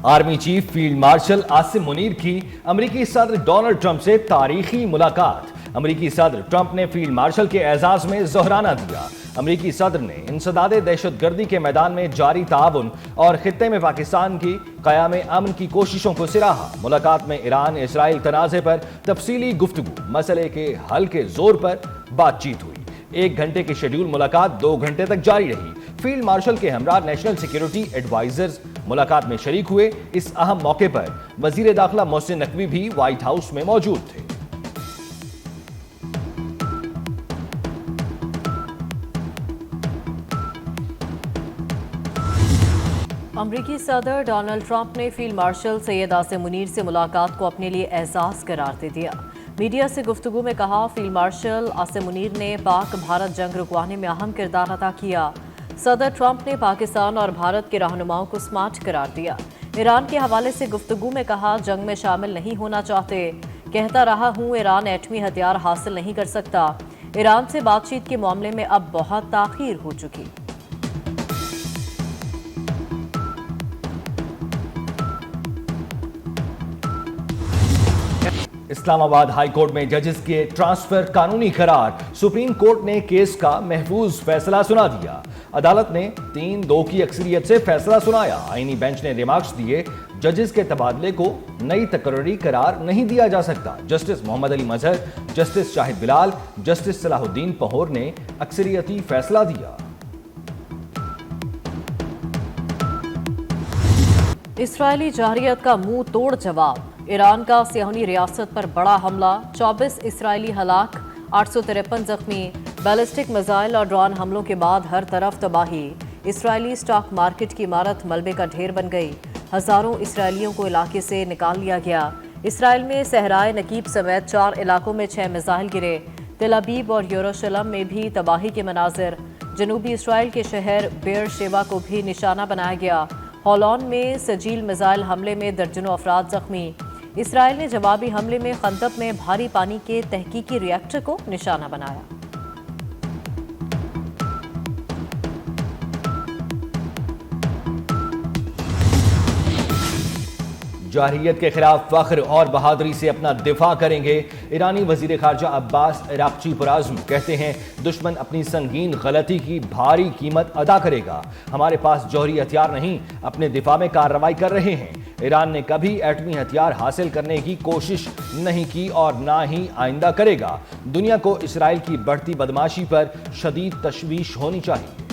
Army chief field marshal Asim Munir की अमरीकी सदर डोनाल्ड ट्रंप से तारीखी मुलाकात। अमरीकी सदर ट्रंप ने फील्ड मार्शल के एजाज में ज़ोहराना दिया। अमरीकी सदर ने इंसदादे दहशतगर्दी के मैदान में जारी ताउन और खित्ते में पाकिस्तान की क़याम अमन की कोशिशों को सराहा। मुलाकात में ईरान इसराइल तनाज़े पर तफसीली गुफ्तगू, मसले के हल के जोर पर बातचीत हुई। 1 घंटे की शेड्यूल मुलाकात 2 घंटे तक जारी रही। फील्ड मार्शल के हमरा नेशनल सिक्योरिटी एडवाइजर्स मुलाकात में शरीक हुए। इस अहम मौके पर वजीर दाखिला मोहसिन नकवी भी व्हाइट हाउस में मौजूद थे। अमरीकी सदर डोनाल्ड ट्रंप ने फील्ड मार्शल सैयद आसिम मुनीर से मुलाकात को अपने लिए एजाज करार दे दिया। मीडिया से गुफ्तगू में कहा, फील्ड मार्शल आसिम मुनीर ने पाक भारत जंग रुकवाने में अहम किरदार अदा किया। सदर ट्रंप ने पाकिस्तान और भारत के रहनुमाओं को स्मार्ट करार दिया। ईरान के हवाले से गुफ्तगू में कहा, जंग में शामिल नहीं होना चाहते। कहता रहा हूँ ईरान एटमी हथियार हासिल नहीं कर सकता। ईरान से बातचीत के मामले में अब बहुत ताखीर हो चुकी। इस्लामाबाद हाई कोर्ट में जजेस के ट्रांसफर कानूनी करार। सुप्रीम कोर्ट ने केस का महफूज फैसला सुना दिया। अदालत ने 3-2 की अक्सरियत से फैसला सुनाया। आईनी बेंच ने रिमार्क्स दिए, जजेस के तबादले को नई तकर्री करार नहीं दिया जा सकता। जस्टिस मोहम्मद अली मजहर, जस्टिस शाहिद बिलाल, जस्टिस सलाहुद्दीन पहोर ने अक्सरियती फैसला दिया। इसराइली जारियत का मुंह तोड़ जवाब। ईरान का सियाहुनी रियासत पर बड़ा हमला, 24 इसराइली हलाक, 853 जख्मी। बैलिस्टिक मिसाइल और ड्रोन हमलों के बाद हर तरफ तबाही। इसराइली स्टॉक मार्केट की इमारत मलबे का ढेर बन गई। हजारों इसराइलियों को इलाके से निकाल लिया गया। इसराइल में सहराए नकीब समेत 4 इलाकों में 6 मिसाइल गिरे। तेल अवीव और यरूशलेम में भी तबाही के मनाजिर। जनूबी इसराइल के शहर बेर शेवा को भी निशाना बनाया गया। होलोन में सजील मिसाइल हमले में दर्जनों अफराद जख्मी। इसराइल ने जवाबी हमले में खंदक में भारी पानी के तहकीकी रिएक्टर को निशाना बनाया। जारहियत के खिलाफ फख्र और बहादुरी से अपना दिफा करेंगे। ईरानी वजीर खारजा अब्बास इराक्ची पुराज़्म कहते हैं, दुश्मन अपनी संगीन गलती की भारी कीमत अदा करेगा। हमारे पास जौहरी हथियार नहीं, अपने दिफा में कार्रवाई कर रहे हैं। ईरान ने कभी एटमी हथियार हासिल करने की कोशिश नहीं की और ना ही आइंदा करेगा। दुनिया को इसराइल की बढ़ती बदमाशी पर शदीद तशवीश होनी चाहिए।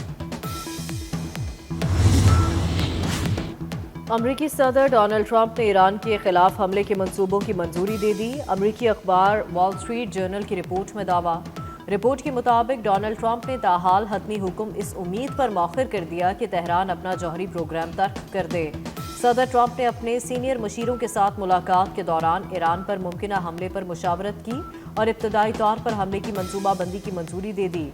अमरीकी सदर डोनाल्ड ट्रंप ने ईरान के खिलाफ हमले के मंसूबों की मंजूरी दे दी। अमरीकी अखबार वॉल स्ट्रीट जर्नल की रिपोर्ट में दावा। रिपोर्ट के मुताबिक डोनाल्ड ट्रंप ने ताहाल हतमी हुक्म इस उम्मीद पर मौखर कर दिया कि तेहरान अपना जौहरी प्रोग्राम तर्क कर दे। सदर ट्रंप ने अपने सीनियर मशीरों के साथ मुलाकात के दौरान ईरान पर मुमकिन हमले पर मुशावरत की और इब्तदाई तौर पर हमले की मंसूबा बंदी की मंजूरी दे दी।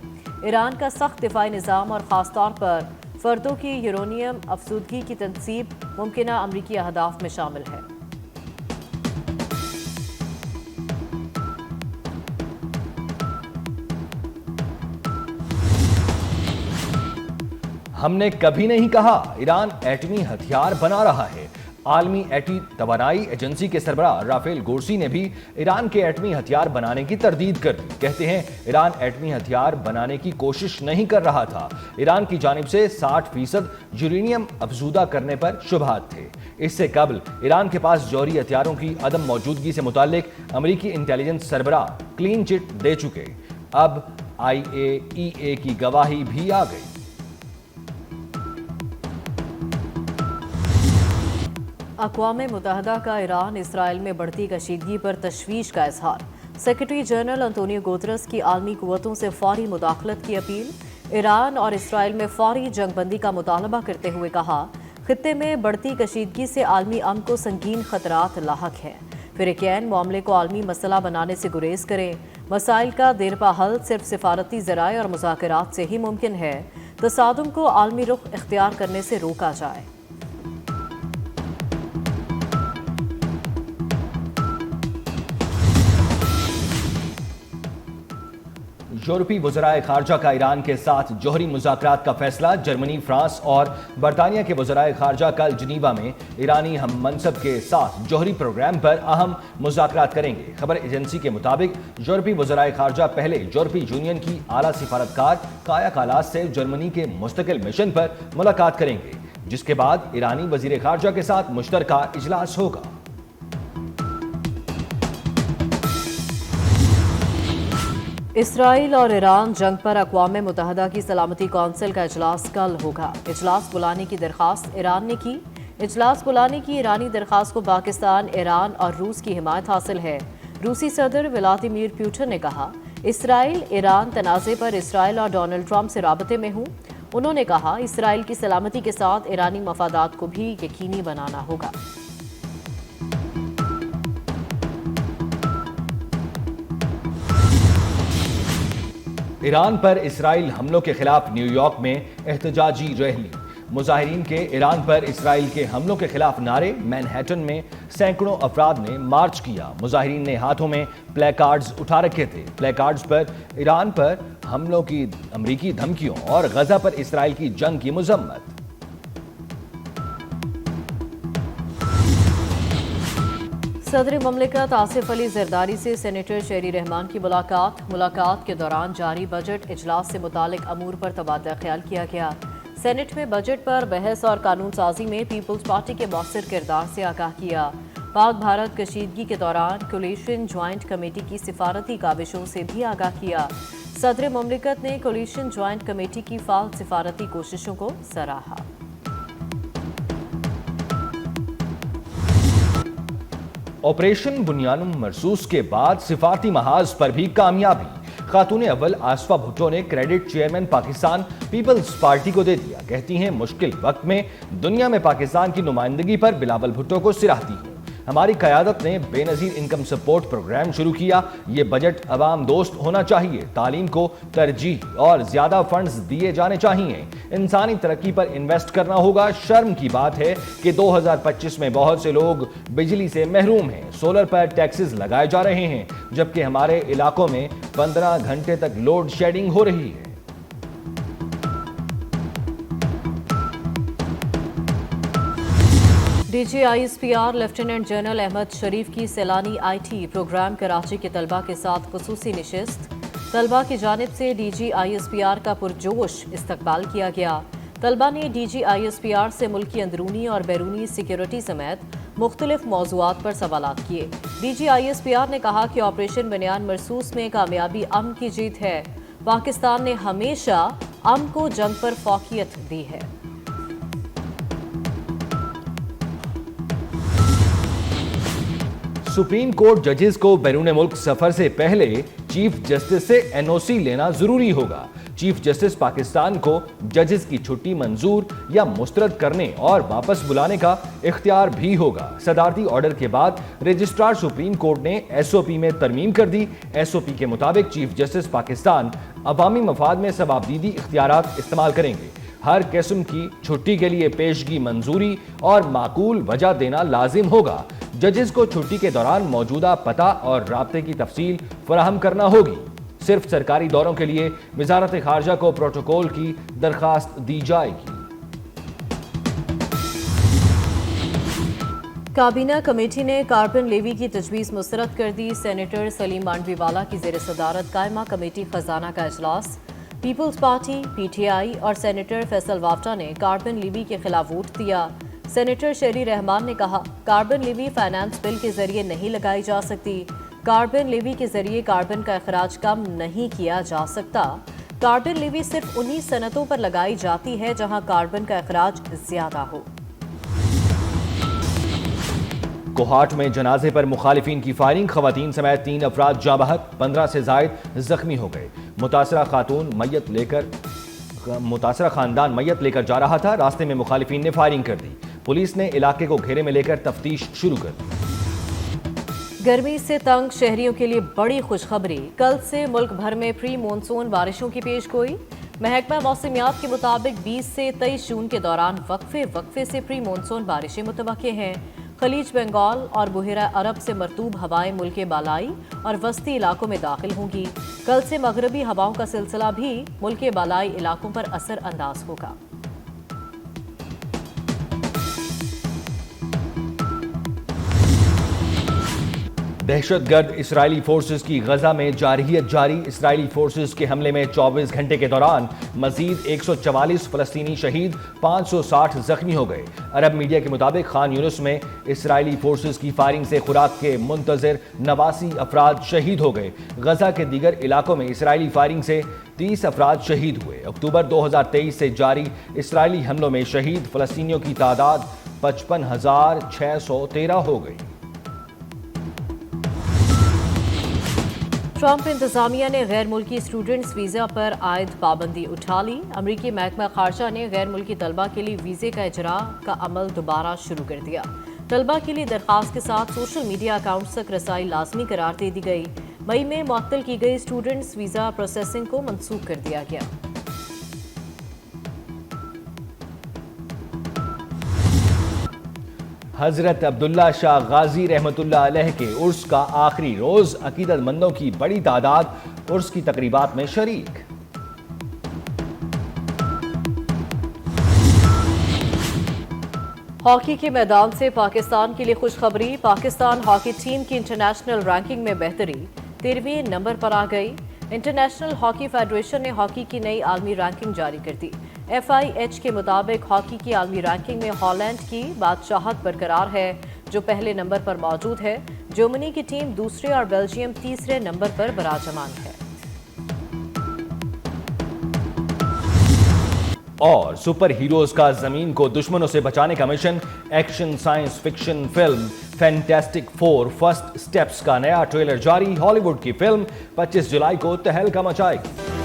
ईरान का सख्त दिफाई निज़ाम और ख़ास तौर पर फर्दों की यूरेनियम अफसूदगी की तनसीब मुमकिन अमरीकी अहदाफ में शामिल है। हमने कभी नहीं कहा ईरान एटमी हथियार बना रहा है। आलमी एटमी तवानाई एजेंसी के सरबराह राफेल ग्रोसी ने भी ईरान के एटमी हथियार बनाने की तरदीद कर दी। कहते हैं, ईरान एटमी हथियार बनाने की कोशिश नहीं कर रहा था। ईरान की जानिब से 60% यूरेनियम अफजूदा करने पर शुबहात थे। इससे कबल ईरान के पास जौहरी हथियारों की अदम मौजूदगी से मुताल्लिक अमरीकी इंटेलिजेंस सरबराह क्लीन चिट दे चुके। अब IAEA की गवाही भी आ गई। अक़वाम मुत्तहिदा का ईरान इसराइल में बढ़ती कशीदगी पर तशवीश का इजहार। सेक्रेटरी जनरल अंतोनियो गुतरस की आलमी कुव्वतों से फौरी मुदाखलत की अपील। ईरान और इसराइल में फौरी जंगबंदी का मुतालबा करते हुए कहा, खित्ते में बढ़ती कशीदगी से आलमी अमन को संगीन खतरात लाहक हैं। फ़िरक़ैन मामले को आलमी मसला बनाने से गुरेज करें। मसाइल का देरपा हल सिर्फ सिफारती ज़राए और मुज़ाकरात से ही मुमकिन है। तसादुम को आलमी रुख इख्तियार करने से रोका जाए। یورپی وزرائے خارجہ کا ایران کے ساتھ جوہری مذاکرات کا فیصلہ۔ جرمنی، فرانس اور برطانیہ کے وزرائے خارجہ کل جنیوا میں ایرانی ہم منصب کے ساتھ جوہری پروگرام پر اہم مذاکرات کریں گے۔ خبر ایجنسی کے مطابق یورپی وزرائے خارجہ پہلے یورپی یونین کی اعلیٰ سفارتکار کایا کالاس سے جرمنی کے مستقل مشن پر ملاقات کریں گے، جس کے بعد ایرانی وزیر خارجہ کے ساتھ مشترکہ اجلاس ہوگا۔ اسرائیل اور ایران جنگ پر اقوام متحدہ کی سلامتی کونسل کا اجلاس کل ہوگا۔ اجلاس بلانے کی درخواست ایران نے کی۔ اجلاس بلانے کی ایرانی درخواست کو پاکستان، ایران اور روس کی حمایت حاصل ہے۔ روسی صدر ولادیمیر پوٹن نے کہا، اسرائیل ایران تنازع پر اسرائیل اور ڈونلڈ ٹرمپ سے رابطے میں ہوں۔ انہوں نے کہا، اسرائیل کی سلامتی کے ساتھ ایرانی مفادات کو بھی یقینی بنانا ہوگا۔ ایران پر اسرائیل حملوں کے خلاف نیو یارک میں احتجاجی ریلی۔ مظاہرین کے ایران پر اسرائیل کے حملوں کے خلاف نعرے۔ مینہٹن میں سینکڑوں افراد نے مارچ کیا۔ مظاہرین نے ہاتھوں میں پلے کارڈز اٹھا رکھے تھے۔ پلے کارڈز پر ایران پر حملوں کی امریکی دھمکیوں اور غزہ پر اسرائیل کی جنگ کی مذمت۔ صدر مملکت آصف علی زرداری سے سینیٹر شہری رحمان کی ملاقات کے دوران جاری بجٹ اجلاس سے متعلق امور پر تبادلہ خیال کیا گیا۔ سینٹ میں بجٹ پر بحث اور قانون سازی میں پیپلز پارٹی کے مؤثر کردار سے آگاہ کیا۔ پاک بھارت کشیدگی کے دوران کولیشن جوائنٹ کمیٹی کی سفارتی کاوشوں سے بھی آگاہ کیا۔ صدر مملکت نے کولیشن جوائنٹ کمیٹی کی فعال سفارتی کوششوں کو سراہا۔ آپریشن بنیانم مرصوص کے بعد سفارتی محاذ پر بھی کامیابی۔ خاتون اول آصفہ بھٹو نے credit chairman Pakistan Peoples Party کو دے دیا۔ کہتی ہیں، مشکل وقت میں دنیا میں پاکستان کی نمائندگی پر بلاول بھٹو کو سراہتی ہوں۔ ہماری قیادت نے بے نظیر انکم سپورٹ پروگرام شروع کیا۔ یہ بجٹ عوام دوست ہونا چاہیے۔ تعلیم کو ترجیح اور زیادہ فنڈز دیے جانے چاہیے۔ انسانی ترقی پر انویسٹ کرنا ہوگا۔ شرم کی بات ہے کہ 2025 میں بہت سے لوگ بجلی سے محروم ہیں۔ سولر پر ٹیکسز لگائے جا رہے ہیں، جبکہ ہمارے علاقوں میں 15 گھنٹے تک لوڈ شیڈنگ ہو رہی ہے۔ D G I S P R lieutenant general Ahmed Sharif کی Saylani I T programme Karachi کے طلبہ کے ساتھ خصوصی نشست۔ طلبہ کی جانب سے D G I S P R کا پرجوش استقبال کیا گیا۔ طلبہ نے D G I S P R سے ملکی اندرونی اور بیرونی سیکیورٹی سمیت مختلف موضوعات پر سوالات کیے۔ D G I S P R نے کہا کہ آپریشن بنیان مرصوص میں کامیابی امن کی جیت ہے۔ پاکستان نے ہمیشہ امن کو جنگ پر فوقیت دی ہے۔ سپریم کورٹ ججز کو بیرون ملک سفر سے پہلے چیف جسٹس سے این او سی لینا ضروری ہوگا۔ چیف جسٹس پاکستان کو ججز کی چھٹی منظور یا مسترد کرنے اور واپس بلانے کا اختیار بھی ہوگا۔ صدارتی آرڈر کے بعد رجسٹرار سپریم کورٹ نے ایس او پی میں ترمیم کر دی۔ ایس او پی کے مطابق چیف جسٹس پاکستان عوامی مفاد میں ثوابدیدی اختیارات استعمال کریں گے۔ ہر قسم کی چھٹی کے لیے پیشگی منظوری اور معقول وجہ دینا لازم ہوگا۔ ججز کو چھٹی کے دوران موجودہ پتہ اور رابطے کی تفصیل فراہم کرنا ہوگی۔ صرف سرکاری دوروں کے لیے وزارت خارجہ کو پروٹوکول کی درخواست دی جائے گی۔ کابینہ کمیٹی نے کاربن لیوی کی تجویز مسترد کر دی۔ سینیٹر سلیم مانڈوی والا کی زیر صدارت قائمہ کمیٹی خزانہ کا اجلاس۔ Peoples Party, P T I اور سینیٹر فیصل وافٹا نے کاربن لیوی کے خلاف ووٹ دیا۔ سینیٹر شہری رحمان نے کہا، کاربن لیوی فائنانس بل کے ذریعے نہیں لگائی جا سکتی۔ کاربن لیوی کے ذریعے کاربن کا اخراج کم نہیں کیا جا سکتا۔ کاربن لیوی صرف انہی صنعتوں پر لگائی جاتی ہے جہاں کاربن کا اخراج زیادہ ہو۔ کوہاٹ میں جنازے پر مخالفین کی فائرنگ، خواتین سمیت 3 افراد جاں بحق، 15 سے زائد زخمی ہو گئے۔ متاثرہ خاندان میت لے کر جا رہا تھا۔ راستے میں مخالفین نے فائرنگ کر دی۔ پولیس نے علاقے کو گھیرے میں لے کر تفتیش شروع کر دی۔ گرمی سے تنگ شہریوں کے لیے بڑی خوشخبری، کل سے ملک بھر میں پری مونسون بارشوں کی پیش گوئی۔ محکمہ موسمیات کے مطابق 20 سے 23 جون کے دوران وقفے سے پری مونسون بارشیں متوقع ہیں۔ खलीज बंगाल और बहरा अरब से मरतूब हवाएं मुल्क बालाई और वस्ती इलाकों में दाखिल होंगी। कल से मगरबी हवाओं का सिलसिला भी मुल्क बालाई इलाकों पर असर अंदाज होगा। दहशतगर्द इसराइली फोर्सेस की गजा में जारहियत जारी। इसराइली फोर्सेस के हमले में 24 घंटे के दौरान मजीद 144 फलस्तीनी शहीद, 560 जख्मी हो गए। अरब मीडिया के मुताबिक खान यूनिस में इसराइली फोर्सेस की फायरिंग से खुराक के मुंतजर 89 अफराद शहीद हो गए। गजा के दीगर इलाकों में इसराइली फायरिंग से 30 अफराद शहीद हुए। अक्टूबर 2023 से जारी इसराइली हमलों में शहीद फलस्तीनियों की तादाद 55,613 हो गई। ट्रंप इंतजामिया ने गैर मुल्की स्टूडेंट्स वीज़ा पर आयद पाबंदी उठा ली। अमरीकी महकमा खारजा ने गैर मुल्की तलबा के लिए वीज़े का इजरा का अमल दोबारा शुरू कर दिया। तलबा के लिए दरख्वास्त के साथ सोशल मीडिया अकाउंट्स तक रसाई लाजमी करार दे दी गई। मई में मुअत्तल की गई स्टूडेंट्स वीज़ा प्रोसेसिंग को मनसूख कर दिया गया। हजरत अब्दुल्ला शाह गाजी रहमतुल्लाह अलैह के उर्स का आखिरी रोज, अकीदतमंदों की बड़ी तादाद उर्स की तकरीबात में शरीक। हॉकी के मैदान से पाकिस्तान के लिए खुशखबरी। पाकिस्तान हॉकी टीम की इंटरनेशनल रैंकिंग में बेहतरी, 13वें नंबर पर आ गई। इंटरनेशनल हॉकी फेडरेशन ने हॉकी की नई आलमी रैंकिंग जारी कर दी। FIH के मुताबिक हॉकी की आलमी रैंकिंग में हॉलैंड की बादशाहत बरकरार है, जो पहले नंबर पर मौजूद है। जर्मनी की टीम दूसरे और बेल्जियम तीसरे नंबर पर बराजमान है। और सुपर हीरोज का जमीन को दुश्मनों से बचाने का mission. Action science fiction film fantastic four first steps का नया ट्रेलर जारी। हॉलीवुड की फिल्म 25 जुलाई को तहलका मचाएगी।